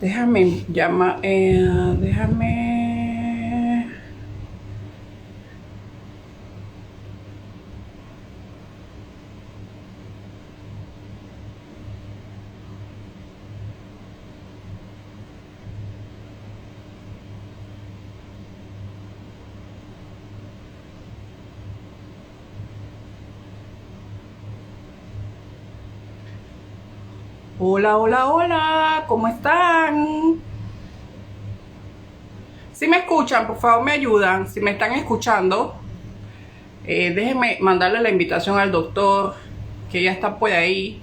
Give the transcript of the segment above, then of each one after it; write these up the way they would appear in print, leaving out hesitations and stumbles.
Déjame llamar, déjame... Hola, hola, hola, ¿cómo están? Si me escuchan, por favor me ayudan. Si me están escuchando, déjenme mandarle la invitación al doctor, que ya está por ahí.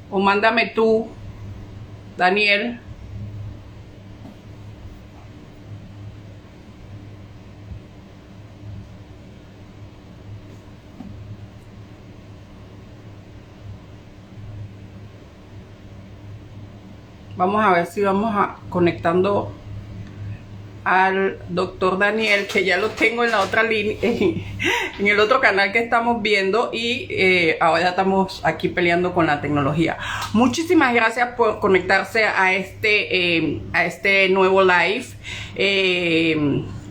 O mándame tú, Daniel. Vamos a ver si vamos a conectando al doctor Daniel, que ya lo tengo en la otra línea, en el otro canal que estamos viendo, y ahora estamos aquí peleando con la tecnología. Muchísimas gracias por conectarse a este nuevo live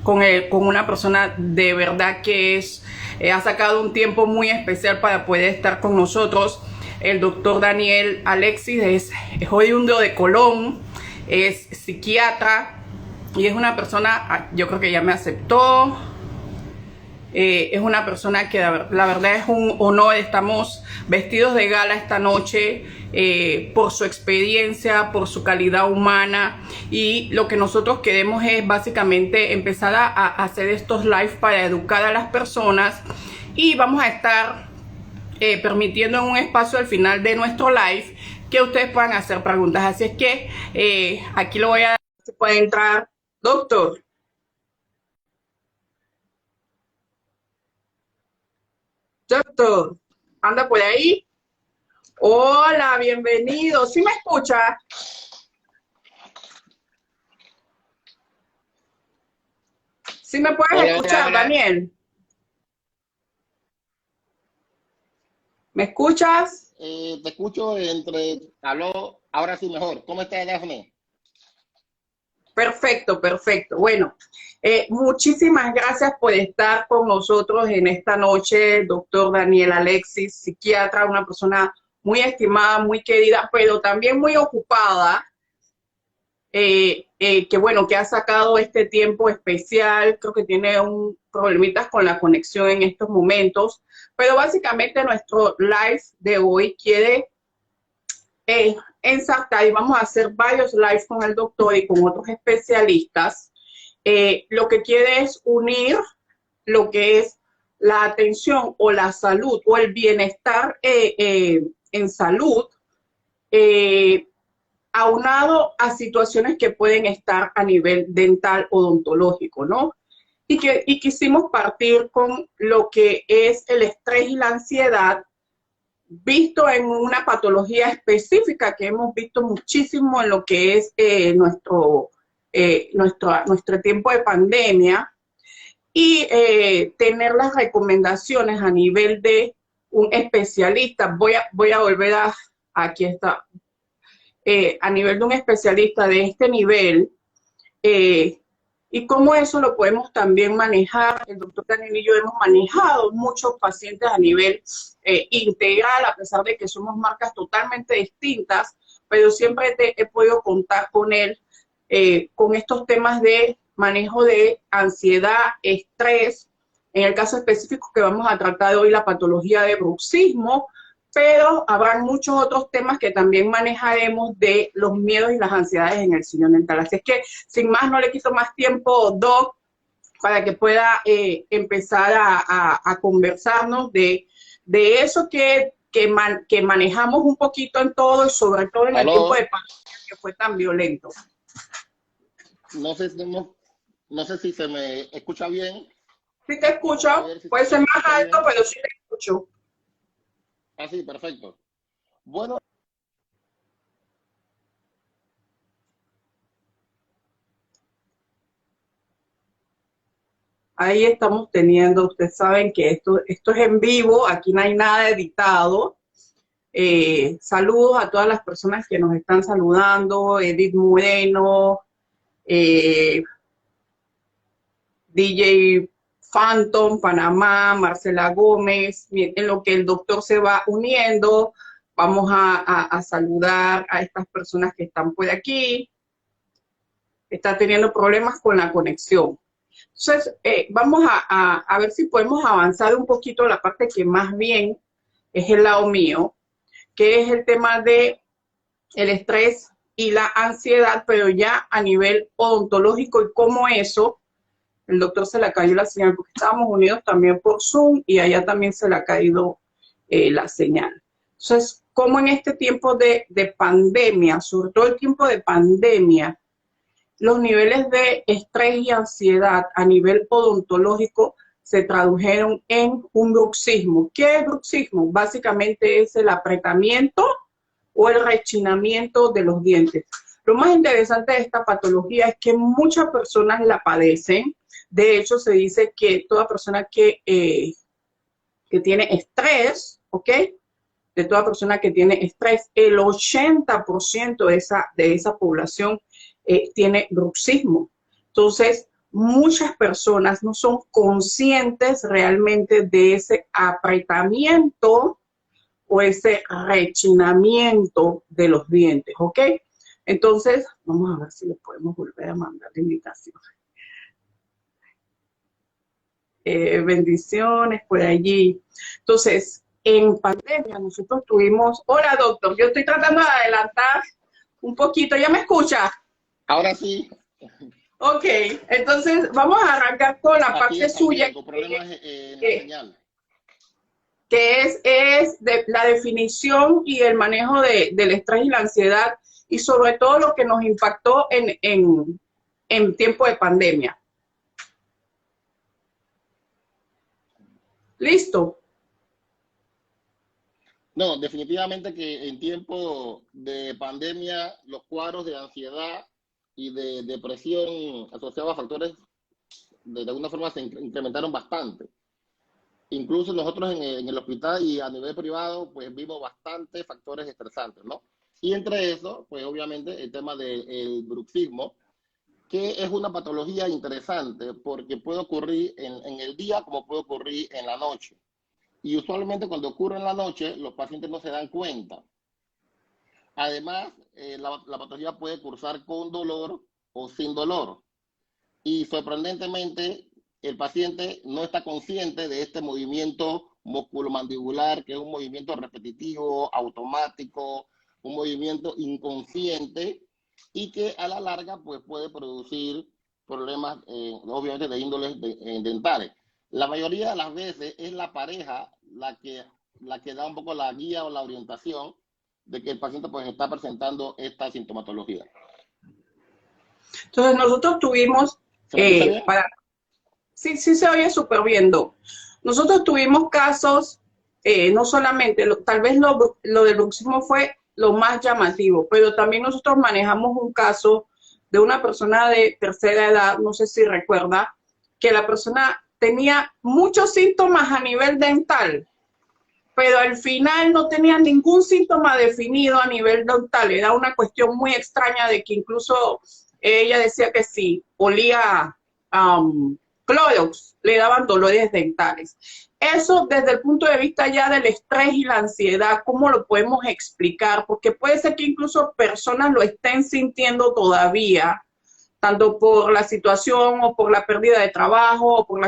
con una persona de verdad que ha sacado un tiempo muy especial para poder estar con nosotros. El doctor Daniel Alexis es oriundo de Colón, es psiquiatra y es una persona, yo creo que ya me aceptó. Es una persona que la verdad es un honor. Estamos vestidos de gala esta noche por su experiencia, por su calidad humana, y lo que nosotros queremos es básicamente empezar a hacer estos live para educar a las personas, y vamos a estar permitiendo en un espacio al final de nuestro live que ustedes puedan hacer preguntas. Así es que aquí lo voy a dar. Se puede entrar, doctor. Doctor, anda por ahí. Hola, bienvenido. ¿Sí me escucha? ¿Sí me puedes Hola, hola, escuchar, hola. Daniel? ¿Me escuchas? Te escucho Aló, ahora sí mejor. ¿Cómo estás, Dafne? Perfecto, perfecto. Bueno, muchísimas gracias por estar con nosotros en esta noche, doctor Daniel Alexis, psiquiatra, una persona muy estimada, muy querida, pero también muy ocupada. Que bueno, que ha sacado este tiempo especial. Creo que tiene un problemitas con la conexión en estos momentos, pero básicamente nuestro live de hoy quiere ensartar, y vamos a hacer varios lives con el doctor y con otros especialistas. Lo que quiere es unir lo que es la atención o la salud o el bienestar en salud, eh, aunado a situaciones que pueden estar a nivel dental odontológico, ¿no? Y quisimos partir con lo que es el estrés y la ansiedad, visto en una patología específica que hemos visto muchísimo en lo que es nuestro tiempo de pandemia, y tener las recomendaciones a nivel de un especialista. Voy a volver aquí está, a nivel de un especialista de este nivel, eh, y cómo eso lo podemos también manejar. El doctor Daniel y yo hemos manejado muchos pacientes a nivel integral, a pesar de que somos marcas totalmente distintas, pero siempre he podido contar con él con estos temas de manejo de ansiedad, estrés. En el caso específico que vamos a tratar hoy, la patología de bruxismo, pero habrá muchos otros temas que también manejaremos de los miedos y las ansiedades en el sillón dental. Así es que, sin más, no le quito más tiempo, Doc, para que pueda empezar a conversarnos de eso que manejamos un poquito en todo, y sobre todo en el tiempo de Aló, pandemia que fue tan violento. no sé, no sé si se me escucha bien. Sí te Vamos a escucho, ver si se puede me ser más escucha alto, bien. pero sí te escucho. Ah, sí, perfecto. Bueno, Ahí estamos teniendo, ustedes saben que esto es en vivo, aquí no hay nada editado. Saludos a todas las personas que nos están saludando, Edith Moreno, DJ Phantom, Panamá, Marcela Gómez. En lo que el doctor se va uniendo, vamos a saludar a estas personas que están por aquí. Está teniendo problemas con la conexión. Entonces, vamos a ver si podemos avanzar un poquito la parte que más bien es el lado mío, que es el tema de el estrés y la ansiedad, pero ya a nivel odontológico y cómo eso, el doctor se le ha caído la señal, porque estábamos unidos también por Zoom y allá también se le ha caído la señal. Entonces, cómo en este tiempo de pandemia, sobre todo el tiempo de pandemia, los niveles de estrés y ansiedad a nivel odontológico se tradujeron en un bruxismo. ¿Qué es bruxismo? Básicamente es el apretamiento o el rechinamiento de los dientes. Lo más interesante de esta patología es que muchas personas la padecen. De hecho, se dice que toda persona que tiene estrés, ¿ok? De toda persona que tiene estrés, el 80% de esa población tiene bruxismo. Entonces, muchas personas no son conscientes realmente de ese apretamiento o ese rechinamiento de los dientes, ¿ok? Entonces, vamos a ver si le podemos volver a mandar la invitación. Bendiciones por allí. Entonces, en pandemia nosotros tuvimos... Hola, doctor, yo estoy tratando de adelantar un poquito. ¿Ya me escucha? Ahora sí. Ok, entonces vamos a arrancar con la parte suya. Con problemas en la señal. Que es de la definición y el manejo del estrés y la ansiedad, y sobre todo lo que nos impactó en tiempo de pandemia. ¿Listo? No, definitivamente que en tiempo de pandemia los cuadros de ansiedad y de depresión asociados a factores de alguna forma se incrementaron bastante. Incluso nosotros en el hospital y a nivel privado, pues vimos bastantes factores estresantes, ¿no? Y entre eso, pues obviamente el tema del bruxismo, que es una patología interesante porque puede ocurrir en el día como puede ocurrir en la noche. Y usualmente cuando ocurre en la noche, los pacientes no se dan cuenta. Además, la patología puede cursar con dolor o sin dolor. Y sorprendentemente, el paciente no está consciente de este movimiento musculomandibular, que es un movimiento repetitivo, automático, un movimiento inconsciente y que a la larga pues, puede producir problemas, obviamente, de índoles dentales. La mayoría de las veces es la pareja la que da un poco la guía o la orientación de que el paciente pues, está presentando esta sintomatología. Entonces nosotros tuvimos ¿Se me escucha bien? Sí, sí se oye súper bien, Doc. Nosotros tuvimos casos, no solamente, tal vez lo del bruxismo fue lo más llamativo, pero también nosotros manejamos un caso de una persona de tercera edad, no sé si recuerda, que la persona tenía muchos síntomas a nivel dental, pero al final no tenía ningún síntoma definido a nivel dental. Era una cuestión muy extraña de que incluso ella decía que sí, olía Clorox, le daban dolores dentales. Eso desde el punto de vista ya del estrés y la ansiedad, ¿cómo lo podemos explicar? Porque puede ser que incluso personas lo estén sintiendo todavía, tanto por la situación o por la pérdida de trabajo o por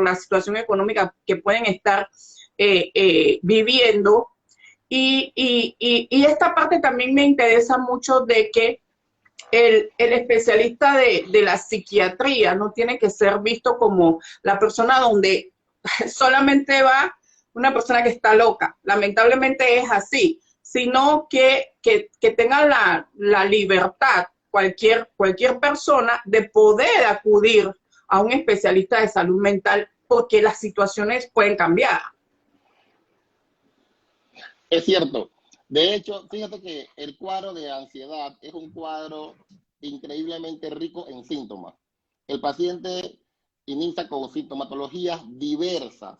la situación económica que pueden estar viviendo. Y esta parte también me interesa mucho de que el especialista de la psiquiatría no tiene que ser visto como la persona donde solamente va una persona que está loca. Lamentablemente es así, sino que tenga la libertad cualquier persona de poder acudir a un especialista de salud mental porque las situaciones pueden cambiar. Es cierto. De hecho, fíjate que el cuadro de ansiedad es un cuadro increíblemente rico en síntomas. El paciente inicia con sintomatologías diversas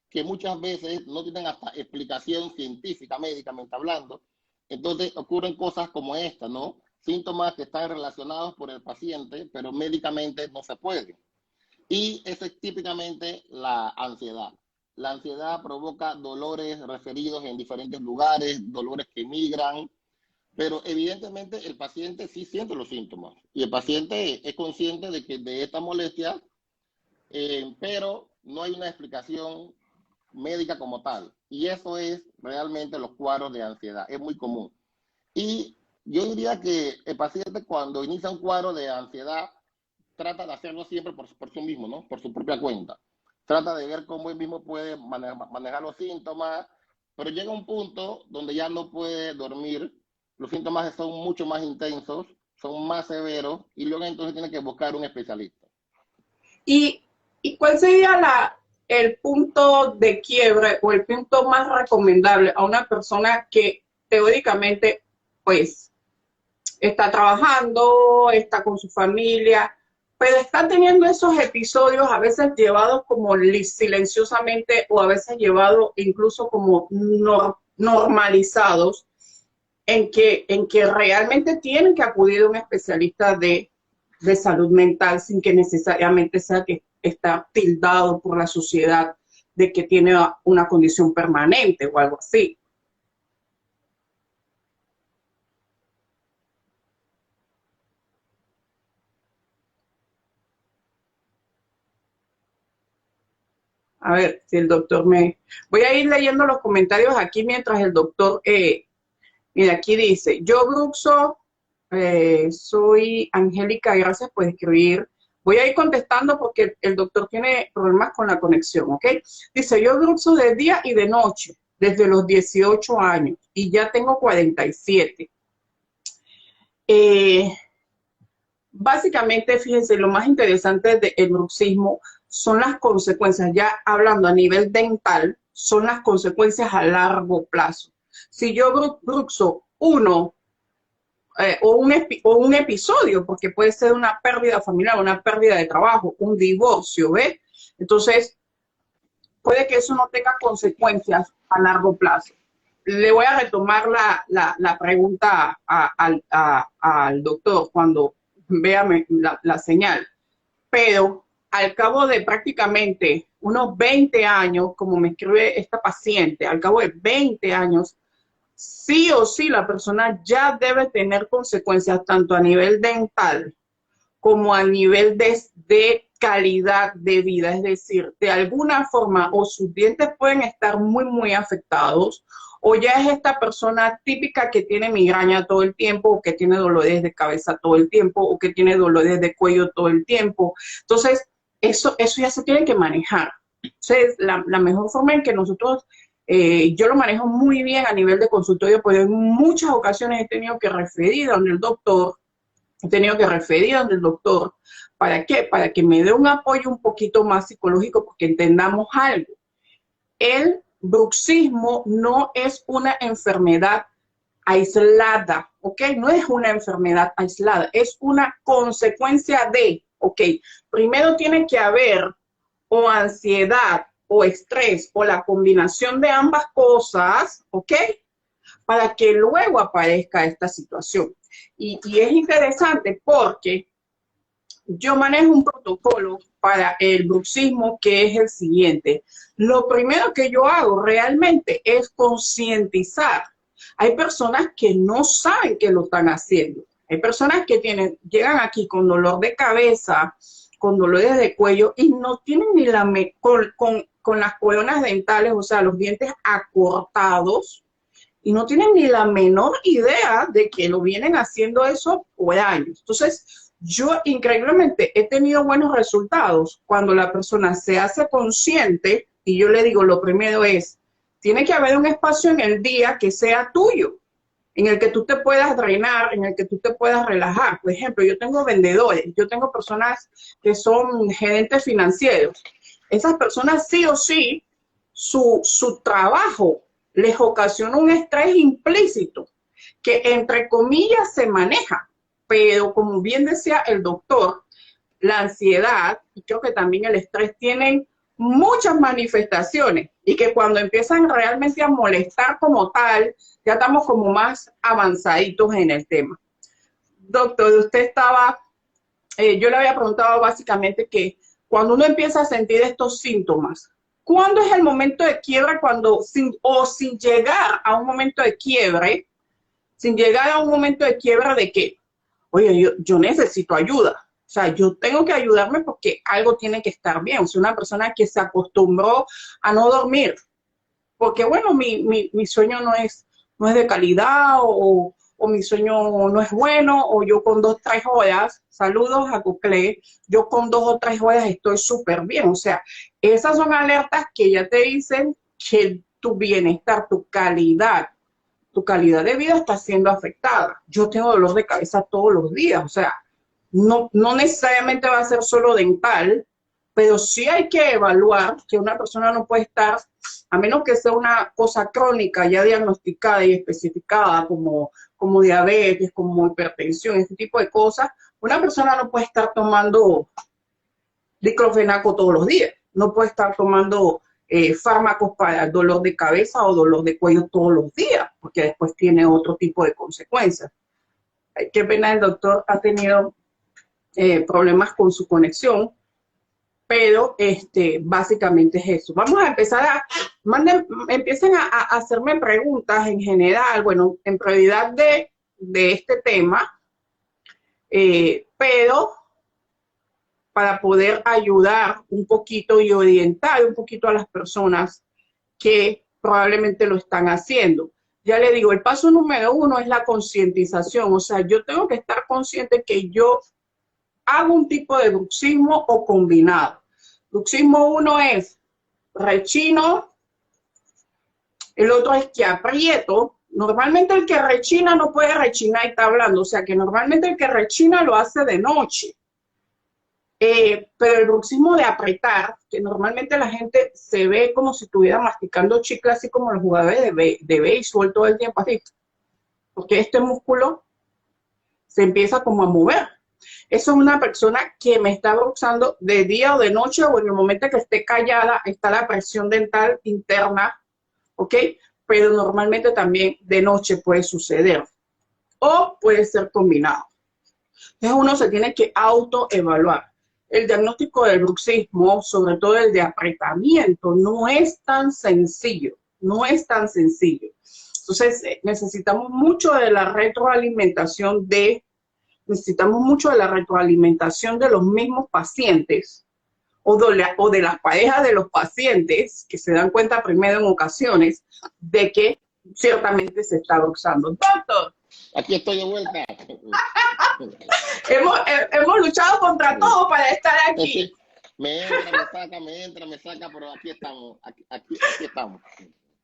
que muchas veces no tienen hasta explicación científica, médicamente hablando. Entonces ocurren cosas como esta, ¿no? Síntomas que están relacionados por el paciente, pero médicamente no se puede. Y eso es típicamente la ansiedad. La ansiedad provoca dolores referidos en diferentes lugares, dolores que migran, pero evidentemente el paciente sí siente los síntomas y el paciente es consciente de que de esta molestia, pero no hay una explicación médica como tal. Y eso es realmente los cuadros de ansiedad. Es muy común. Y yo diría que el paciente cuando inicia un cuadro de ansiedad trata de hacerlo siempre por sí mismo, ¿no? Por su propia cuenta. Trata de ver cómo él mismo puede manejar los síntomas, pero llega un punto donde ya no puede dormir, los síntomas son mucho más intensos, son más severos, y luego entonces tiene que buscar un especialista. ¿Y, y cuál sería el punto de quiebre o el punto más recomendable a una persona que teóricamente, pues, está trabajando, está con su familia, pero está teniendo esos episodios a veces llevados como silenciosamente o a veces llevados incluso como normalizados en que realmente tienen que acudir a un especialista de salud mental sin que necesariamente sea que está tildado por la sociedad de que tiene una condición permanente o algo así? A ver si el doctor me... Voy a ir leyendo los comentarios aquí mientras el doctor... mira, aquí dice, yo Bruxo, soy Angélica, gracias por escribir. Voy a ir contestando porque el doctor tiene problemas con la conexión, ¿ok? Dice, yo Bruxo de día y de noche, desde los 18 años y ya tengo 47. Eh, Básicamente, fíjense, lo más interesante del bruxismo son las consecuencias, ya hablando a nivel dental, son las consecuencias a largo plazo. Si yo bruxo uno o un episodio, porque puede ser una pérdida familiar, una pérdida de trabajo, un divorcio, ¿ves? Entonces, puede que eso no tenga consecuencias a largo plazo. Le voy a retomar la pregunta al doctor cuando vea la señal, pero al cabo de prácticamente unos 20 años, como me escribe esta paciente, al cabo de 20 años, sí o sí la persona ya debe tener consecuencias tanto a nivel dental como a nivel de calidad de vida. Es decir, de alguna forma o sus dientes pueden estar muy afectados o ya es esta persona típica que tiene migraña todo el tiempo o que tiene dolores de cabeza todo el tiempo o que tiene dolores de cuello todo el tiempo. Entonces, eso ya se tiene que manejar. Entonces, la mejor forma en que nosotros yo lo manejo muy bien a nivel de consultorio, porque en muchas ocasiones he tenido que referir donde el doctor, ¿Para qué? Para que me dé un apoyo un poquito más psicológico, porque entendamos algo. El bruxismo no es una enfermedad aislada, ¿ok? No es una enfermedad aislada, es una consecuencia de, ¿ok? Primero tiene que haber o ansiedad o estrés o la combinación de ambas cosas, ¿ok? Para que luego aparezca esta situación. Y es interesante porque yo manejo un protocolo para el bruxismo que es el siguiente. Lo primero que yo hago realmente es concientizar. Hay personas que no saben que lo están haciendo. Hay personas que llegan aquí con dolor de cabeza, con dolores de cuello y no tienen ni con las coronas dentales, o sea, los dientes acortados, y no tienen ni la menor idea de que lo vienen haciendo eso por años. Entonces, yo increíblemente he tenido buenos resultados cuando la persona se hace consciente y yo le digo, lo primero es, tiene que haber un espacio en el día que sea tuyo, en el que tú te puedas drenar, en el que tú te puedas relajar. Por ejemplo, yo tengo vendedores, yo tengo personas que son gerentes financieros. Esas personas sí o sí, su trabajo les ocasiona un estrés implícito que entre comillas se maneja, pero como bien decía el doctor, la ansiedad y creo que también el estrés tienen muchas manifestaciones y que cuando empiezan realmente a molestar como tal, ya estamos como más avanzaditos en el tema. Doctor, usted estaba, yo le había preguntado básicamente que cuando uno empieza a sentir estos síntomas, ¿cuándo es el momento de quiebre? Cuando, sin llegar a un momento de quiebre, sin llegar a un momento de quiebra de que, oye, yo necesito ayuda. O sea, yo tengo que ayudarme porque algo tiene que estar bien. O sea, una persona que se acostumbró a no dormir, porque bueno, mi sueño no es de calidad o mi sueño no es bueno o yo con 2 o 3 horas, saludos a Cuclé, yo con 2 o 3 horas estoy súper bien. O sea, esas son alertas que ya te dicen que tu bienestar, tu calidad de vida está siendo afectada. Yo tengo dolor de cabeza todos los días, o sea, no necesariamente va a ser solo dental, pero sí hay que evaluar que una persona no puede estar, a menos que sea una cosa crónica ya diagnosticada y especificada como diabetes, como hipertensión, este tipo de cosas, una persona no puede estar tomando diclofenaco todos los días, no puede estar tomando fármacos para el dolor de cabeza o dolor de cuello todos los días, porque después tiene otro tipo de consecuencias. Qué pena, el doctor ha tenido problemas con su conexión, pero básicamente es eso. Vamos a empezar empiecen a hacerme preguntas en general, bueno, en prioridad de este tema, pero para poder ayudar un poquito y orientar un poquito a las personas que probablemente lo están haciendo. Ya le digo, el paso número 1 es la concientización, o sea, yo tengo que estar consciente que yo hago un tipo de bruxismo o combinado. Bruxismo 1 es rechino, el otro es que aprieto. Normalmente el que rechina no puede rechinar y está hablando, o sea que normalmente el que rechina lo hace de noche. Pero el bruxismo de apretar, que normalmente la gente se ve como si estuviera masticando chicle, así como los jugadores de béisbol todo el tiempo así, porque este músculo se empieza como a mover. Eso es una persona que me está bruxando de día o de noche o en el momento que esté callada, está la presión dental interna, ¿ok? Pero normalmente también de noche puede suceder o puede ser combinado. Entonces uno se tiene que autoevaluar. El diagnóstico del bruxismo, sobre todo el de apretamiento, no es tan sencillo, no es tan sencillo. Entonces necesitamos mucho de la retroalimentación de los mismos pacientes o de las parejas de los pacientes que se dan cuenta primero en ocasiones de que ciertamente se está bruxando. Doctor, Aquí estoy de vuelta. hemos luchado contra todo para estar aquí. Me entra, me saca, pero aquí estamos, aquí estamos.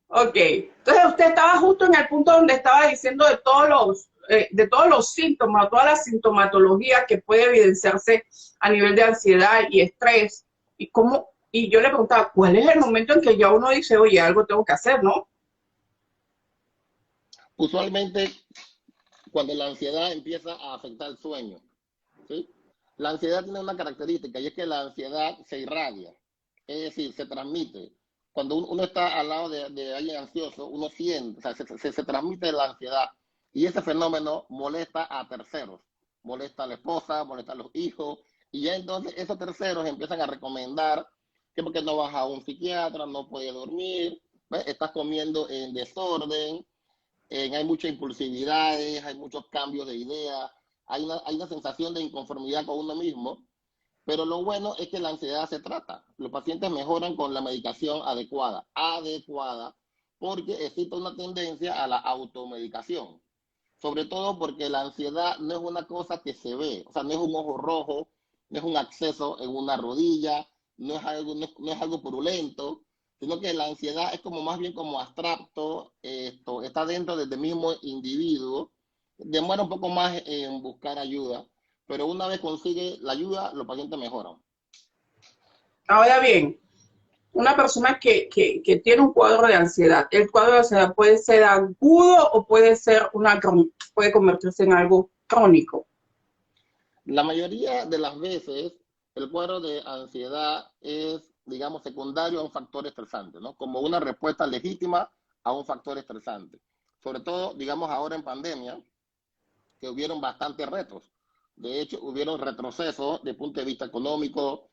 Ok, entonces usted estaba justo en el punto donde estaba diciendo de todos los síntomas, toda la sintomatología que puede evidenciarse a nivel de ansiedad y estrés, y yo le preguntaba, ¿cuál es el momento en que ya uno dice, oye, algo tengo que hacer, ¿no? Usualmente, cuando la ansiedad empieza a afectar el sueño, ¿sí? La ansiedad tiene una característica y es que la ansiedad se irradia, es decir, se transmite. Cuando uno está al lado de alguien ansioso, uno siente, o sea, se transmite la ansiedad y ese fenómeno molesta a terceros, molesta a la esposa, molesta a los hijos y ya entonces esos terceros empiezan a recomendar que porque no vas a un psiquiatra, no puedes dormir, ¿ves? Estás comiendo en desorden, hay muchas impulsividades, hay muchos cambios de idea, hay una sensación de inconformidad con uno mismo, pero lo bueno es que la ansiedad se trata. Los pacientes mejoran con la medicación adecuada, porque existe una tendencia a la automedicación, sobre todo porque la ansiedad no es una cosa que se ve, o sea, no es un ojo rojo, no es un acceso en una rodilla, no es algo purulento, sino que la ansiedad es como más bien como abstracto, está dentro del mismo individuo, demora un poco más en buscar ayuda, pero una vez consigue la ayuda, los pacientes mejoran. Ahora bien, una persona que tiene un cuadro de ansiedad, el cuadro de ansiedad puede ser agudo o puede convertirse en algo crónico. La mayoría de las veces, el cuadro de ansiedad es digamos, secundario a un factor estresante, ¿no? Como una respuesta legítima a un factor estresante. Sobre todo, digamos, ahora en pandemia, que hubieron bastantes retos. De hecho, hubieron retrocesos desde el punto de vista económico,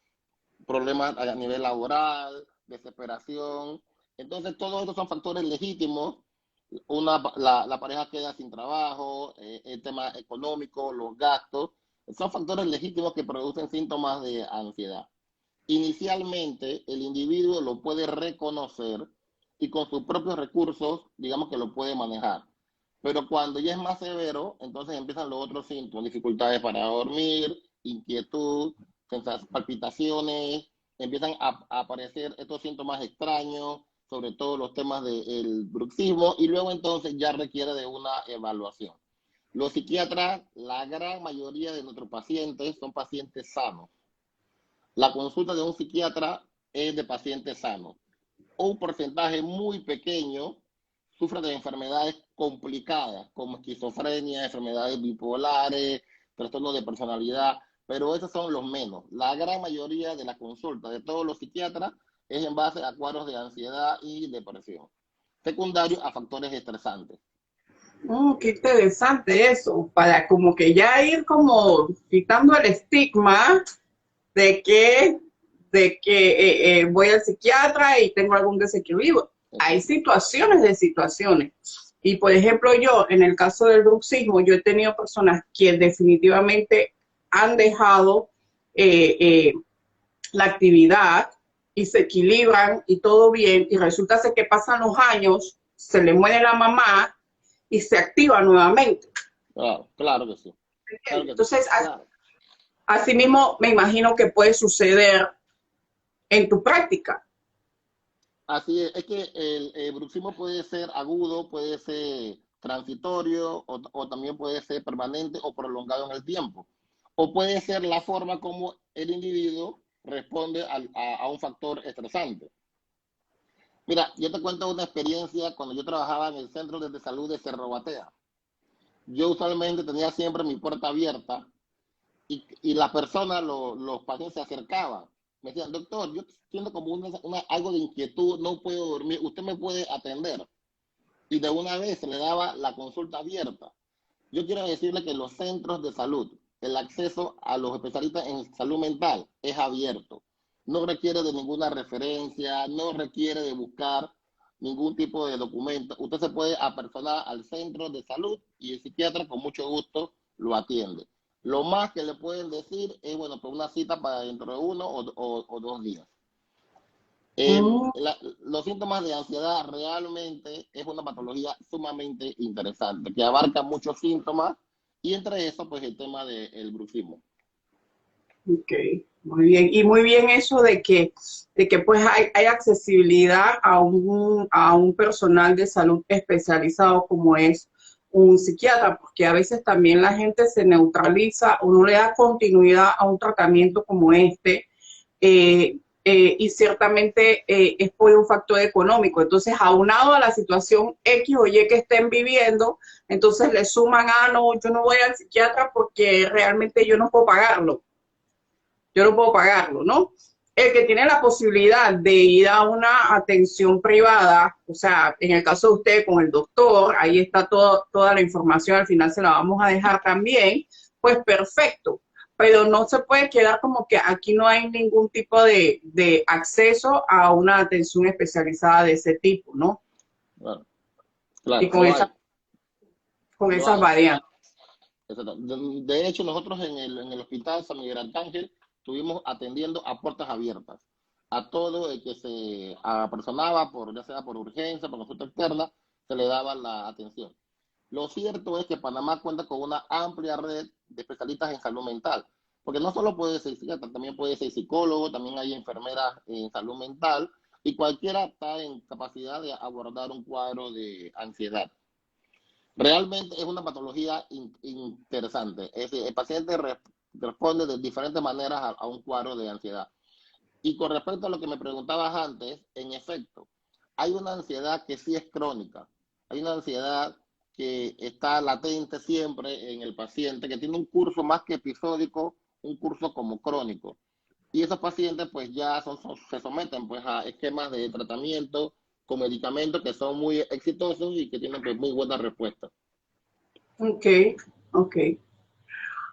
problemas a nivel laboral, desesperación. Entonces, todos estos son factores legítimos. La pareja queda sin trabajo, el tema económico, los gastos, son factores legítimos que producen síntomas de ansiedad. Inicialmente, el individuo lo puede reconocer y con sus propios recursos, digamos que lo puede manejar. Pero cuando ya es más severo, entonces empiezan los otros síntomas, dificultades para dormir, inquietud, palpitaciones, empiezan a aparecer estos síntomas extraños, sobre todo los temas del bruxismo, y luego entonces ya requiere de una evaluación. Los psiquiatras, la gran mayoría de nuestros pacientes son pacientes sanos. La consulta de un psiquiatra es de pacientes sanos. Un porcentaje muy pequeño sufre de enfermedades complicadas, como esquizofrenia, enfermedades bipolares, trastornos de personalidad, pero esos son los menos. La gran mayoría de las consultas de todos los psiquiatras es en base a cuadros de ansiedad y depresión, secundario a factores estresantes. Qué interesante eso, para como que ya ir como quitando el estigma de que, voy al psiquiatra y tengo algún desequilibrio. Hay situaciones de situaciones. Y por ejemplo, yo, en el caso del bruxismo, yo he tenido personas que definitivamente han dejado la actividad y se equilibran y todo bien, y resulta ser que pasan los años, se le muere la mamá y se activa nuevamente. Claro que sí. Claro que Entonces, sí. Claro. así mismo me imagino que puede suceder en tu práctica. Así es que el bruxismo puede ser agudo, puede ser transitorio o también puede ser permanente o prolongado en el tiempo. O puede ser la forma como el individuo responde a un factor estresante. Mira, yo te cuento una experiencia cuando yo trabajaba en el Centro de Salud de Cerro Batea. Yo usualmente tenía siempre mi puerta abierta y las personas, los pacientes se acercaban. Me decían, doctor, yo siento como algo de inquietud, no puedo dormir, usted me puede atender. Y de una vez se le daba la consulta abierta. Yo quiero decirle que los centros de salud, el acceso a los especialistas en salud mental es abierto. No requiere de ninguna referencia, no requiere de buscar ningún tipo de documento. Usted se puede apersonar al centro de salud y el psiquiatra con mucho gusto lo atiende. Lo más que le pueden decir es, bueno, pues una cita para dentro de 1 o 2 días. Los síntomas de ansiedad realmente es una patología sumamente interesante, que abarca muchos síntomas y entre eso, pues el tema del bruxismo. Ok, muy bien. Y muy bien eso de que pues hay accesibilidad a un personal de salud especializado como es un psiquiatra, porque a veces también la gente se neutraliza o no le da continuidad a un tratamiento como este. Y ciertamente es por un factor económico. Entonces, aunado a la situación X o Y que estén viviendo, entonces le suman, no, yo no voy al psiquiatra porque realmente yo no puedo pagarlo. Yo no puedo pagarlo, ¿no? El que tiene la posibilidad de ir a una atención privada, o sea, en el caso de usted con el doctor, ahí está toda la información, al final se la vamos a dejar también, pues perfecto. Pero no se puede quedar como que aquí no hay ningún tipo de acceso a una atención especializada de ese tipo, ¿no? Claro, Y claro, con lo esas hay. variantes. Exacto. De hecho, nosotros en el Hospital San Miguel Arcángel estuvimos atendiendo a puertas abiertas. A todo el que se apersonaba, ya sea por urgencia, por consulta externa, se le daba la atención. Lo cierto es que Panamá cuenta con una amplia red de especialistas en salud mental, porque no solo puede ser psiquiatra, también puede ser psicólogo, también hay enfermeras en salud mental, y cualquiera está en capacidad de abordar un cuadro de ansiedad. Realmente es una patología interesante. Es decir, el paciente responde de diferentes maneras a un cuadro de ansiedad. Y con respecto a lo que me preguntabas antes, en efecto, hay una ansiedad que sí es crónica. Hay una ansiedad que está latente siempre en el paciente, que tiene un curso más que episódico, un curso como crónico. y esos pacientes pues ya se someten pues a esquemas de tratamiento con medicamentos que son muy exitosos y que tienen pues muy buena respuesta. Ok, ok.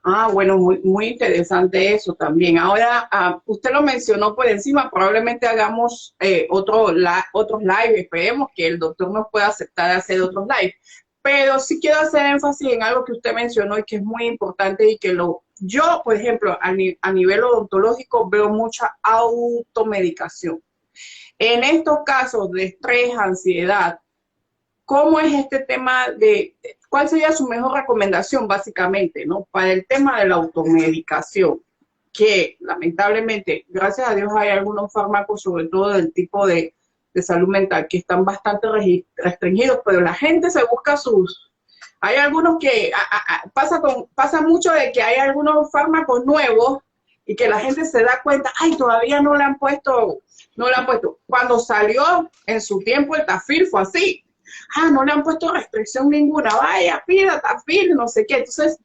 Ah, bueno, muy interesante eso también. Ahora, usted lo mencionó por encima, probablemente hagamos otros live, esperemos que el doctor nos pueda aceptar hacer otros live. Pero sí quiero hacer énfasis en algo que usted mencionó y que es muy importante y que yo, por ejemplo, a nivel odontológico veo mucha automedicación. En estos casos de estrés, ansiedad, ¿cómo es este tema cuál sería su mejor recomendación básicamente, ¿no? Para el tema de la automedicación, que lamentablemente, gracias a Dios, hay algunos fármacos, sobre todo del tipo de salud mental, que están bastante restringidos, pero la gente se busca hay algunos que pasa mucho de que hay algunos fármacos nuevos y que la gente se da cuenta, ay, todavía no le han puesto, no le han puesto. Cuando salió en su tiempo el Tafil fue así. No le han puesto restricción ninguna, vaya, pida Tafil, no sé qué. Entonces,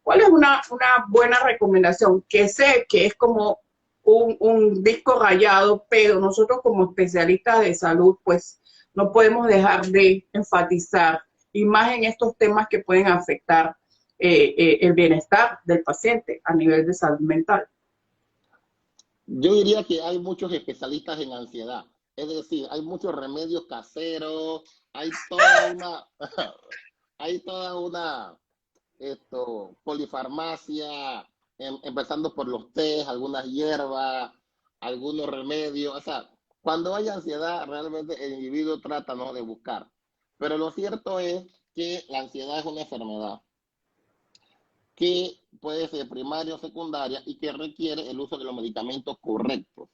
¿cuál es una buena recomendación? Que sé que es como un disco rayado, pero nosotros como especialistas de salud, pues no podemos dejar de enfatizar, y más en estos temas que pueden afectar el bienestar del paciente a nivel de salud mental. Yo diría que hay muchos especialistas en ansiedad, es decir, hay muchos remedios caseros, hay toda una, hay toda una polifarmacia, empezando por los tés, algunas hierbas, algunos remedios. O sea, cuando hay ansiedad, realmente el individuo trata, ¿no?, de buscar. Pero lo cierto es que la ansiedad es una enfermedad que puede ser primaria o secundaria y que requiere el uso de los medicamentos correctos.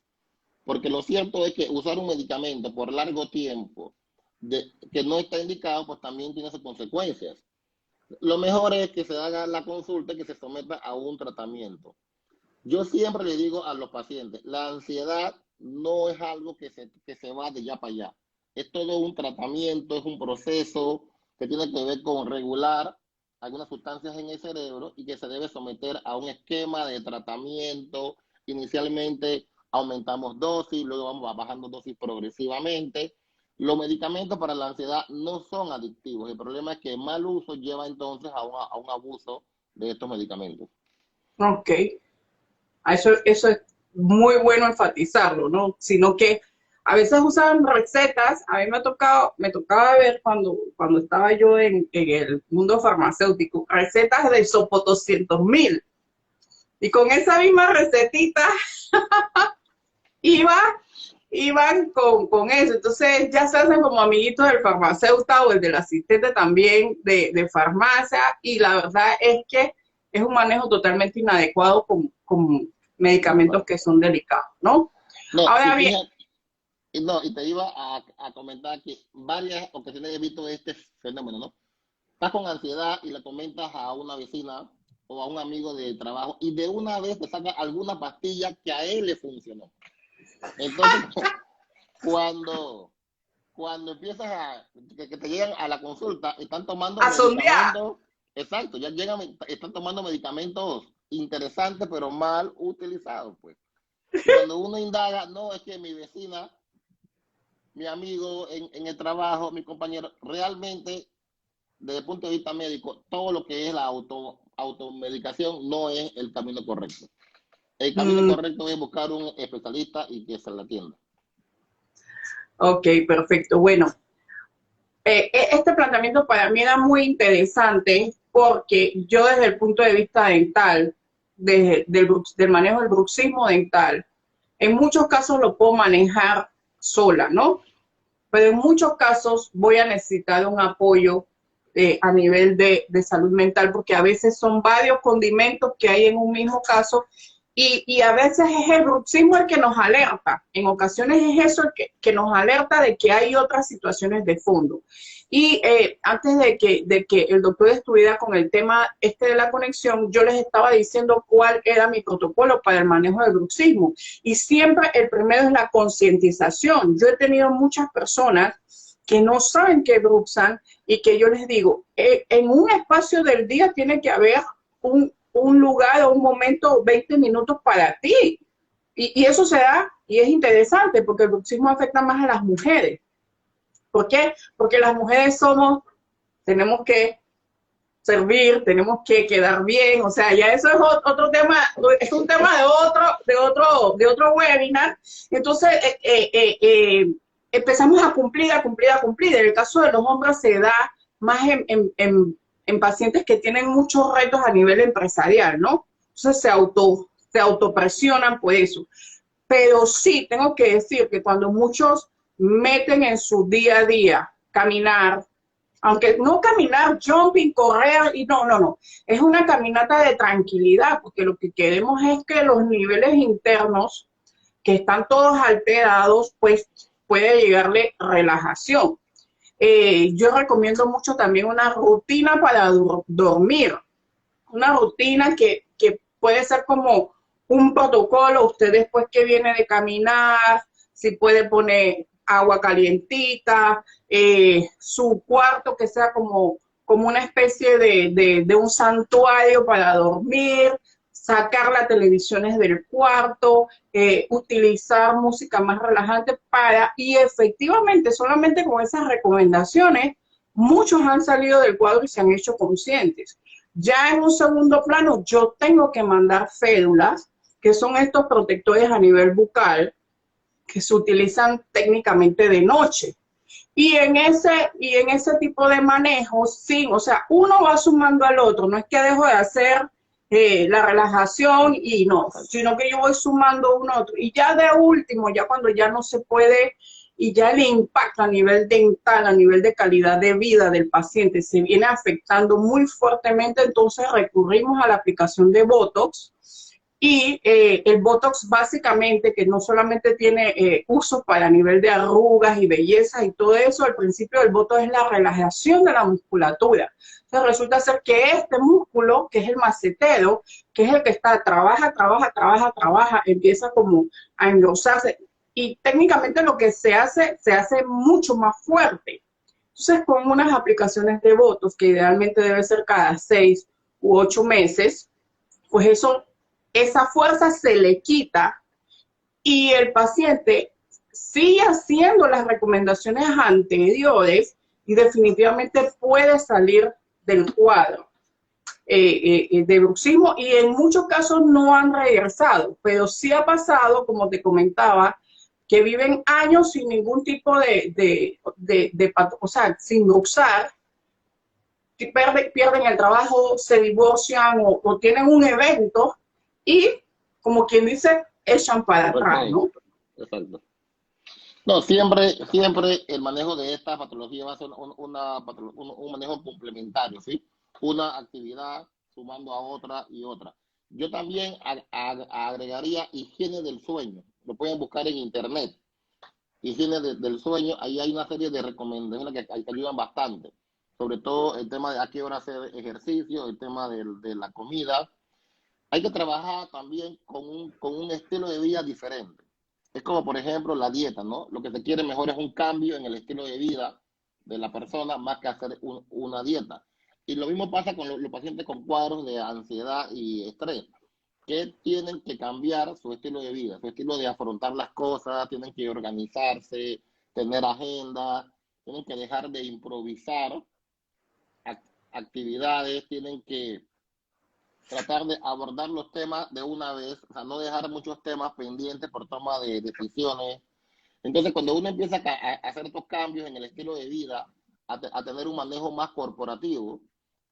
Porque lo cierto es que usar un medicamento por largo tiempo que no está indicado, pues también tiene sus consecuencias. Lo mejor es que se haga la consulta y que se someta a un tratamiento. Yo siempre le digo a los pacientes, la ansiedad no es algo que se va de ya para allá. Es todo un tratamiento, es un proceso que tiene que ver con regular algunas sustancias en el cerebro y que se debe someter a un esquema de tratamiento. Inicialmente aumentamos dosis, luego vamos bajando dosis progresivamente. Los medicamentos para la ansiedad no son adictivos. El problema es que el mal uso lleva entonces a un abuso de estos medicamentos. Ok, eso es muy bueno enfatizarlo, ¿no? Sino que a veces usan recetas, a mí me tocaba ver cuando estaba yo en el mundo farmacéutico, recetas de sopo 200,000. Y con esa misma recetita iban con eso. Entonces ya se hacen como amiguitos del farmacéutico o el del asistente también de farmacia. Y la verdad es que es un manejo totalmente inadecuado con medicamentos que son delicados, ¿no? No, y Ahora bien, fíjate, no, y te iba a comentar que varias ocasiones he visto este fenómeno, ¿no? Estás con ansiedad y le comentas a una vecina o a un amigo de trabajo y de una vez te saca alguna pastilla que a él le funcionó. Entonces, cuando, cuando empiezas que te llegan a la consulta, están tomando a sondear. medicamentos, exacto, ya llegan, están tomando medicamentos interesantes pero mal utilizados, pues. Y cuando uno indaga, no, es que mi vecina, mi amigo en el trabajo, mi compañero, realmente, desde el punto de vista médico, todo lo que es la automedicación no es el camino correcto. El camino correcto es buscar un especialista y que se la atienda. Ok, perfecto. Bueno, este planteamiento para mí era muy interesante porque yo desde el punto de vista dental, del manejo del bruxismo dental, en muchos casos lo puedo manejar sola, ¿no? Pero en muchos casos voy a necesitar un apoyo a nivel de salud mental porque a veces son varios condimentos que hay en un mismo caso y a veces es el bruxismo el que nos alerta. En ocasiones es eso el que nos alerta de que hay otras situaciones de fondo. Y antes de que el doctor estuviera con el tema de la conexión, yo les estaba diciendo cuál era mi protocolo para el manejo del bruxismo. Y siempre el primero es la concientización. Yo he tenido muchas personas que no saben qué bruxan y que yo les digo, en un espacio del día tiene que haber un lugar o un momento, 20 minutos para ti. y eso se da, y es interesante, porque el bruxismo afecta más a las mujeres. ¿Por qué? Porque las mujeres tenemos que servir, tenemos que quedar bien, o sea, ya eso es otro tema, es un tema de otro webinar. Entonces, empezamos a cumplir. En el caso de los hombres se da más en pacientes que tienen muchos retos a nivel empresarial, ¿no? Entonces se autopresionan por eso. Pero sí, tengo que decir que cuando muchos meten en su día a día caminar, aunque no caminar, jumping, correr, y no, es una caminata de tranquilidad, porque lo que queremos es que los niveles internos, que están todos alterados, pues puede llegarle relajación. Yo recomiendo mucho también una rutina para dormir, una rutina que puede ser como un protocolo. Usted después que viene de caminar, si puede poner agua calientita, su cuarto que sea como una especie de un santuario para dormir, sacar las televisiones del cuarto, utilizar música más relajante y efectivamente solamente con esas recomendaciones, muchos han salido del cuadro y se han hecho conscientes. Ya en un segundo plano, yo tengo que mandar férulas, que son estos protectores a nivel bucal, que se utilizan técnicamente de noche. Y en ese tipo de manejo, sí, o sea, uno va sumando al otro, no es que dejo de hacer la relajación y no, sino que yo voy sumando uno a otro. Y ya de último, ya cuando ya no se puede y ya el impacto a nivel dental, a nivel de calidad de vida del paciente se viene afectando muy fuertemente, entonces recurrimos a la aplicación de Botox. Y el Botox básicamente, que no solamente tiene uso para nivel de arrugas y belleza y todo eso, al principio del Botox es la relajación de la musculatura. Entonces resulta ser que este músculo, que es el macetero, que es el que trabaja, empieza como a engrosarse. Y técnicamente lo que se hace mucho más fuerte. Entonces con unas aplicaciones de Botox, que idealmente debe ser cada 6 u 8 meses, pues esa fuerza se le quita y el paciente sigue haciendo las recomendaciones anteriores y definitivamente puede salir del cuadro de bruxismo, y en muchos casos no han regresado, pero sí ha pasado, como te comentaba, que viven años sin ningún tipo o sea, sin bruxar, pierden el trabajo, se divorcian o tienen un evento y, como quien dice, echan para atrás, ¿no? Exacto. No, siempre el manejo de esta patología va a ser un manejo complementario, ¿sí? Una actividad sumando a otra y otra. Yo también agregaría higiene del sueño. Lo pueden buscar en internet. Higiene del sueño, ahí hay una serie de recomendaciones que ayudan bastante. Sobre todo el tema de a qué hora hacer ejercicio, el tema de la comida. Hay que trabajar también con un estilo de vida diferente. Es como, por ejemplo, la dieta, ¿no? Lo que se quiere mejor es un cambio en el estilo de vida de la persona más que hacer una dieta. Y lo mismo pasa con los pacientes con cuadros de ansiedad y estrés, que tienen que cambiar su estilo de vida, su estilo de afrontar las cosas, tienen que organizarse, tener agenda, tienen que dejar de improvisar actividades, tienen que tratar de abordar los temas de una vez, o sea, no dejar muchos temas pendientes por toma de decisiones. Entonces, cuando uno empieza a hacer estos cambios en el estilo de vida, a tener un manejo más corporativo,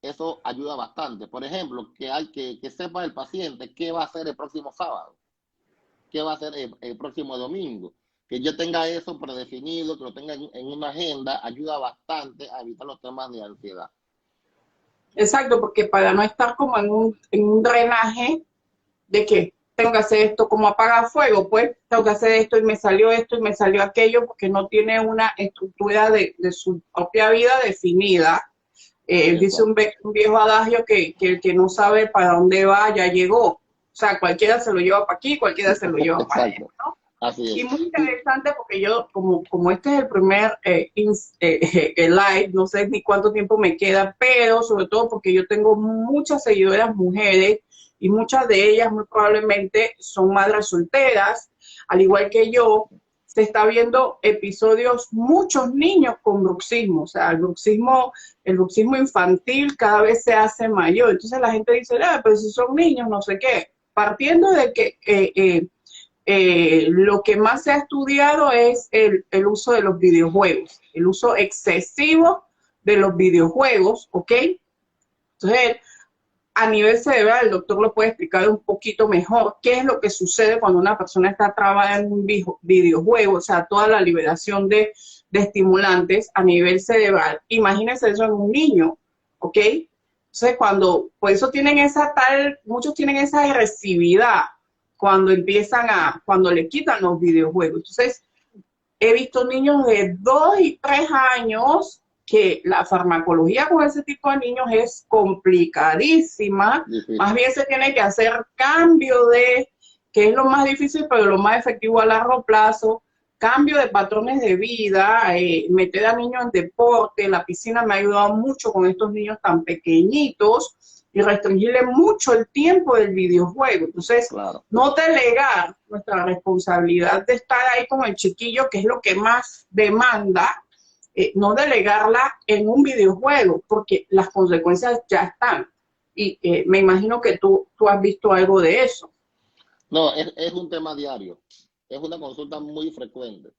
eso ayuda bastante. Por ejemplo, que sepa el paciente qué va a hacer el próximo sábado, qué va a hacer el próximo domingo. Que yo tenga eso predefinido, que lo tenga en una agenda, ayuda bastante a evitar los temas de ansiedad. Exacto, porque para no estar como en un drenaje de que tengo que hacer esto, como apagar fuego, pues tengo que hacer esto y me salió aquello, porque no tiene una estructura de su propia vida definida. Dice un viejo adagio que el que no sabe para dónde va ya llegó. O sea, cualquiera se lo lleva para aquí, cualquiera se lo lleva para allá, ¿no? Así es. Y muy interesante, porque yo, como este es el primer live, no sé ni cuánto tiempo me queda, pero sobre todo porque yo tengo muchas seguidoras mujeres y muchas de ellas muy probablemente son madres solteras, al igual que yo. Se está viendo episodios, muchos niños con bruxismo, o sea, el bruxismo infantil cada vez se hace mayor. Entonces la gente dice, pero si son niños, no sé qué. Partiendo de que lo que más se ha estudiado es el uso de los videojuegos, el uso excesivo de los videojuegos, ¿ok? Entonces, a nivel cerebral, el doctor lo puede explicar un poquito mejor qué es lo que sucede cuando una persona está trabada en un videojuego, o sea, toda la liberación de estimulantes a nivel cerebral. Imagínense eso en un niño, ¿ok? Entonces, por eso tienen muchos tienen esa agresividad cuando le quitan los videojuegos. Entonces, he visto niños de 2 y 3 años que la farmacología con ese tipo de niños es complicadísima. Difícil. Más bien se tiene que hacer cambio que es lo más difícil, pero lo más efectivo a largo plazo, cambio de patrones de vida, meter a niños en deporte. La piscina me ha ayudado mucho con estos niños tan pequeñitos y restringirle mucho el tiempo del videojuego. Entonces, Claro. no delegar nuestra responsabilidad de estar ahí con el chiquillo, que es lo que más demanda, no delegarla en un videojuego, porque las consecuencias ya están. Y me imagino que tú has visto algo de eso. No, es un tema diario, es una consulta muy frecuente.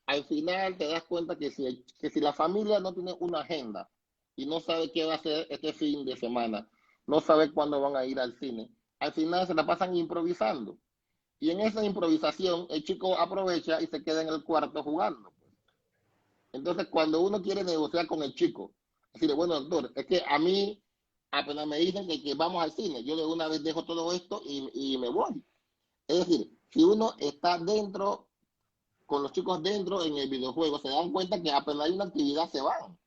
Al final te das cuenta que si la familia no tiene una agenda y no sabe qué va a hacer este fin de semana, no sabe cuándo van a ir al cine, al final se la pasan improvisando. Y en esa improvisación el chico aprovecha y se queda en el cuarto jugando. Entonces, cuando uno quiere negociar con el chico, decirle, bueno, doctor, es que a mí apenas me dicen que vamos al cine, yo de una vez dejo todo esto y me voy. Es decir, si uno está dentro, con los chicos dentro en el videojuego, se dan cuenta que apenas hay una actividad se van,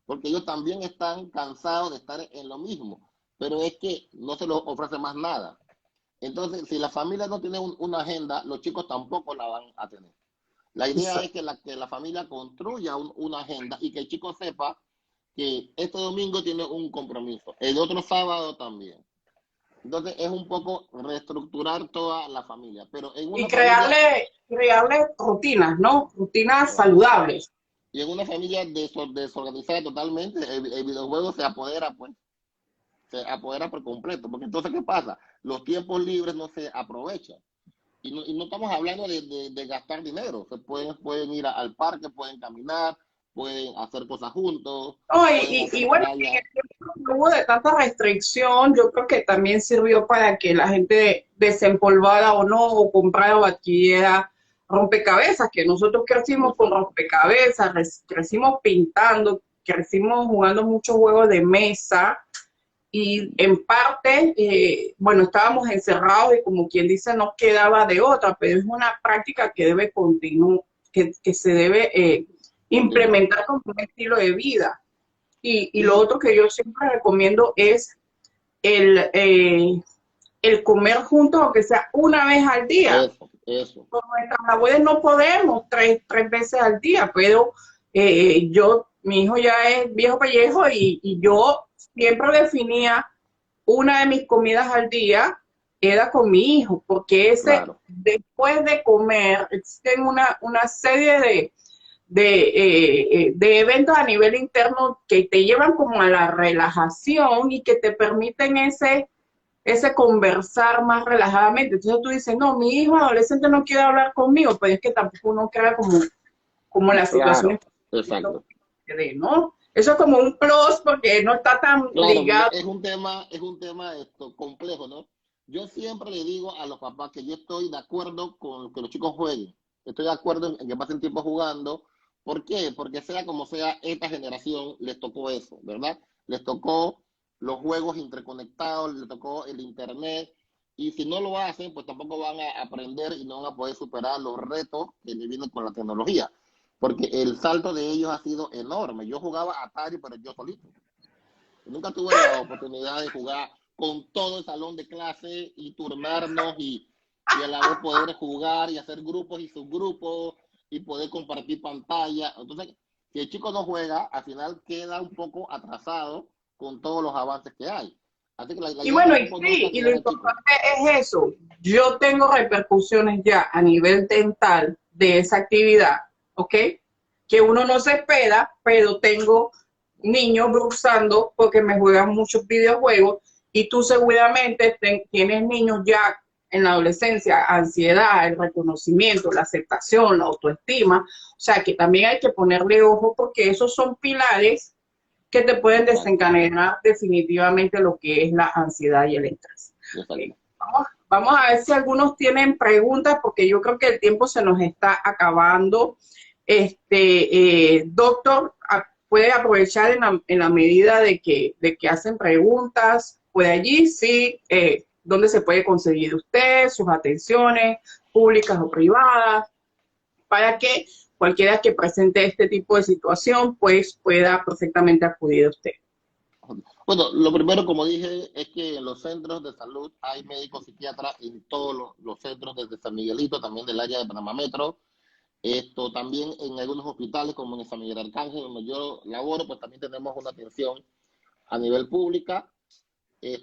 porque ellos también están cansados de estar en lo mismo, pero es que no se les ofrece más nada. Entonces, si la familia no tiene una agenda, los chicos tampoco la van a tener. La idea es que la familia construya una agenda y que el chico sepa que este domingo tiene un compromiso, el otro sábado también. Entonces es un poco reestructurar toda la familia, pero en Y una familia, crearle rutinas, ¿no? Rutinas claro, saludables. y en una familia desorganizada totalmente, el videojuego se apodera, pues, se apodera por completo, porque entonces, ¿qué pasa? Los tiempos libres no se aprovechan. Y no estamos hablando de gastar dinero, pueden ir al parque, pueden caminar, pueden hacer cosas juntos, No, pueden y hacer bueno, en playa. el tiempo que hubo de tanta restricción, yo creo que también sirvió para que la gente desempolvara o no, o comprara o adquiriera rompecabezas, que nosotros crecimos con Exacto. rompecabezas, crecimos pintando, crecimos jugando muchos juegos de mesa, y en parte, bueno, estábamos encerrados y como quien dice, no quedaba de otra, pero es una práctica que debe continuar, que se debe Continuar. implementar como un estilo de vida. Y lo Y otro que yo siempre recomiendo es el, eh, el comer juntos, aunque sea una vez al día. eso, Con nuestras abuelas no podemos tres veces al día, pero mi hijo ya es viejo pellejo y yo siempre definía una de mis comidas al día era con mi hijo, porque claro, después de comer, existen una serie de eventos a nivel interno que te llevan como a la relajación y que te permiten ese conversar más relajadamente. Entonces tú dices, no, mi hijo adolescente no quiere hablar conmigo, pero es que tampoco uno queda como las situaciones, claro, exacto. ¿no? Eso es como un plus porque no está tan Claro, porque ligado. es un tema esto complejo, ¿no? Yo siempre le digo a los papás que yo estoy de acuerdo con que los chicos jueguen. Estoy de acuerdo en que pasen tiempo jugando. ¿Por qué? Porque sea como sea, esta generación les tocó eso, ¿verdad? Les tocó los juegos interconectados, les tocó el internet. Y si no lo hacen, pues tampoco van a aprender y no van a poder superar los retos que le vienen con la tecnología. Porque el salto de ellos ha sido enorme. Yo jugaba Atari, pero yo solito. Nunca tuve la oportunidad de jugar con todo el salón de clase y turnarnos y a la vez poder jugar y hacer grupos y subgrupos y poder compartir pantalla. Entonces, si el chico no juega, al final queda un poco atrasado con todos los avances que hay. Así que la Y idea bueno, y tampoco no es sí, y lo castigar al chico. importante es eso. Yo tengo repercusiones ya a nivel dental de esa actividad, ¿ok? Que uno no se espera, pero tengo niños bruxando porque me juegan muchos videojuegos y tú seguramente tienes niños ya en la adolescencia, ansiedad, el reconocimiento, la aceptación, la autoestima. O sea que también hay que ponerle ojo porque esos son pilares que te pueden Exacto, desencadenar definitivamente lo que es la ansiedad y el estrés. Okay. exacto. Vamos a ver si algunos tienen preguntas, porque yo creo que el tiempo se nos está acabando. Doctor, puede aprovechar en la medida de que hacen preguntas, puede allí, sí, dónde se puede conseguir usted, sus atenciones públicas o privadas, para que cualquiera que presente este tipo de situación, pues pueda perfectamente acudir a usted. Bueno, lo primero, como dije, es que en los centros de salud hay médicos psiquiatras en todos los centros, desde San Miguelito, también del área de Panamá Metro. Esto también en algunos hospitales, como en San Miguel Arcángel, donde yo laboro, pues también tenemos una atención a nivel pública, que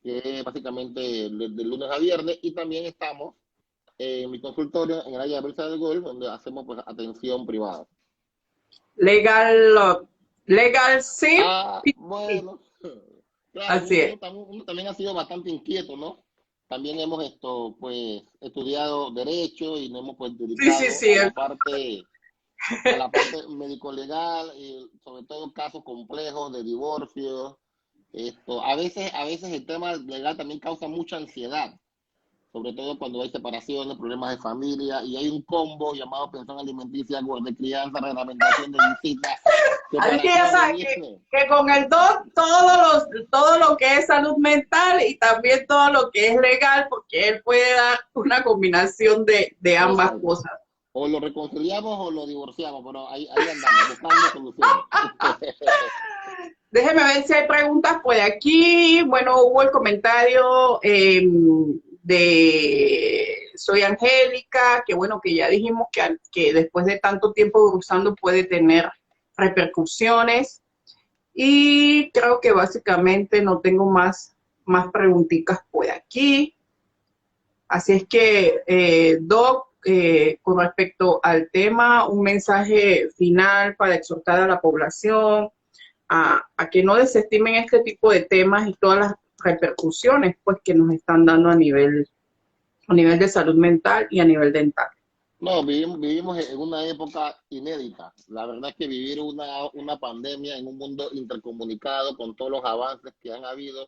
es básicamente de lunes a viernes, y también estamos en mi consultorio en el área de Brisa del Golf, donde hacemos pues atención privada. Legal, legal, sí, Ah, sí, bueno, claro, así es. uno también ha sido bastante inquieto, ¿no? También hemos pues, estudiado Derecho y nos hemos pues, Sí, sí, dedicado sí. a la parte médico-legal, y sobre todo casos complejos de divorcio. A veces el tema legal también causa mucha ansiedad, sobre todo cuando hay separaciones, problemas de familia, y hay un combo llamado pensión alimenticia, de crianza, reglamentación de visitas, Así que ya separación de saben bienes. que con el DOC todo lo que es salud mental y también todo lo que es legal, porque él puede dar una combinación de ambas Exacto. cosas. O lo reconciliamos o lo divorciamos, pero ahí andamos, buscando soluciones. Déjeme ver si hay preguntas por aquí. Bueno, hubo el comentario de Soy Angélica, que bueno, que ya dijimos que después de tanto tiempo usando puede tener repercusiones. Y creo que básicamente no tengo más preguntitas por aquí. Así es que, Doc, con respecto al tema, un mensaje final para exhortar a la población a que no desestimen este tipo de temas y todas las repercusiones pues, que nos están dando a nivel de salud mental y a nivel dental. No, vivimos en una época inédita. La verdad es que vivir una pandemia en un mundo intercomunicado con todos los avances que han habido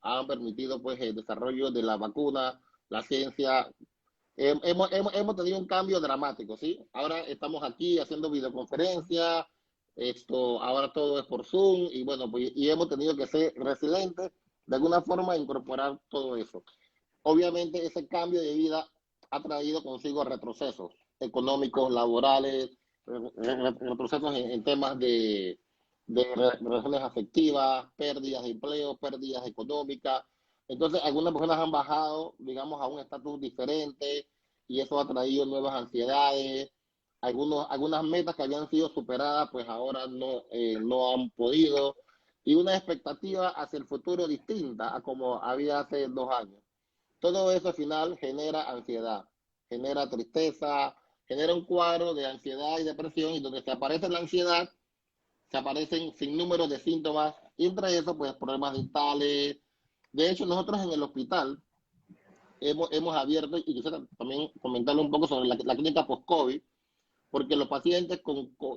han permitido pues el desarrollo de la vacuna, la ciencia. Hemos tenido un cambio dramático, ¿sí? Ahora estamos aquí haciendo videoconferencias, ahora todo es por Zoom y bueno, pues y hemos tenido que ser resilientes de alguna forma e incorporar todo eso. Obviamente ese cambio de vida ha traído consigo retrocesos económicos, laborales, retrocesos en temas de relaciones afectivas, pérdidas de empleo, pérdidas económicas. Entonces, algunas personas han bajado, digamos, a un estatus diferente y eso ha traído nuevas ansiedades. Algunas metas que habían sido superadas, pues ahora no han podido. Y una expectativa hacia el futuro distinta a como había hace 2 años. Todo eso al final genera ansiedad, genera tristeza, genera un cuadro de ansiedad y depresión y donde se aparece la ansiedad, se aparecen sin número de síntomas y entre eso pues problemas dentales. De hecho, nosotros en el hospital hemos abierto, y quisiera también comentarle un poco sobre la clínica post-COVID, porque los pacientes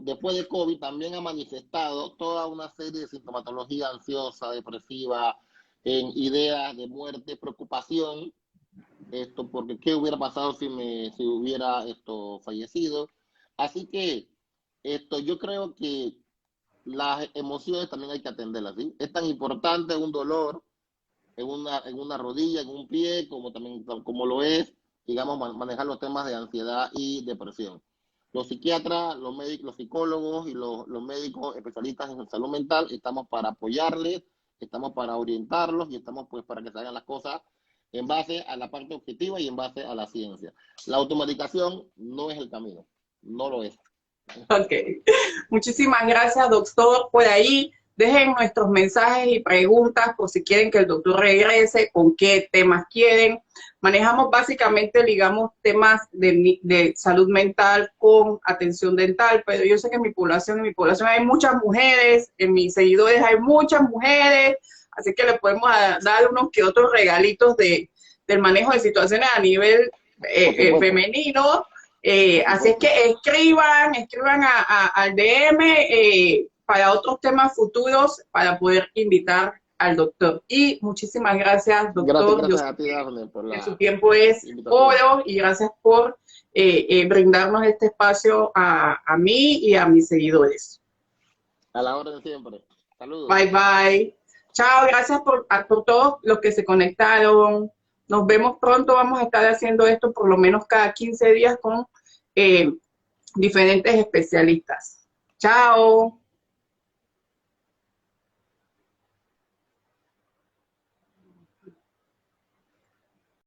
después de COVID también han manifestado toda una serie de sintomatología ansiosa, depresiva, en ideas de muerte, preocupación, porque qué hubiera pasado si hubiera fallecido. Así que yo creo que las emociones también hay que atenderlas, ¿sí? Es tan importante un dolor en una rodilla, en un pie, como también como lo es, digamos, manejar los temas de ansiedad y depresión. Los psiquiatras, los médicos, los psicólogos y los médicos especialistas en salud mental estamos para apoyarles, estamos para orientarlos y estamos pues para que se hagan las cosas en base a la parte objetiva y en base a la ciencia. La automedicación no es el camino, no lo es. Ok. Muchísimas gracias, doctor, por ahí. Dejen nuestros mensajes y preguntas por si quieren que el doctor regrese, con qué temas quieren. Manejamos básicamente, digamos, temas de salud mental con atención dental, pero yo sé que en mi población hay muchas mujeres, en mis seguidores hay muchas mujeres, así que le podemos dar unos que otros regalitos del manejo de situaciones a nivel femenino. Así es que escriban al DM para otros temas futuros para poder invitar al doctor. Y muchísimas gracias, doctor. Gracias a ti, Dafne, por la su tiempo es invitación. oro y gracias por brindarnos este espacio a mí y a mis seguidores. A la orden siempre. Saludos. Bye, bye. Chao, gracias por todos los que se conectaron. Nos vemos pronto, vamos a estar haciendo esto por lo menos cada 15 días con diferentes especialistas. Chao.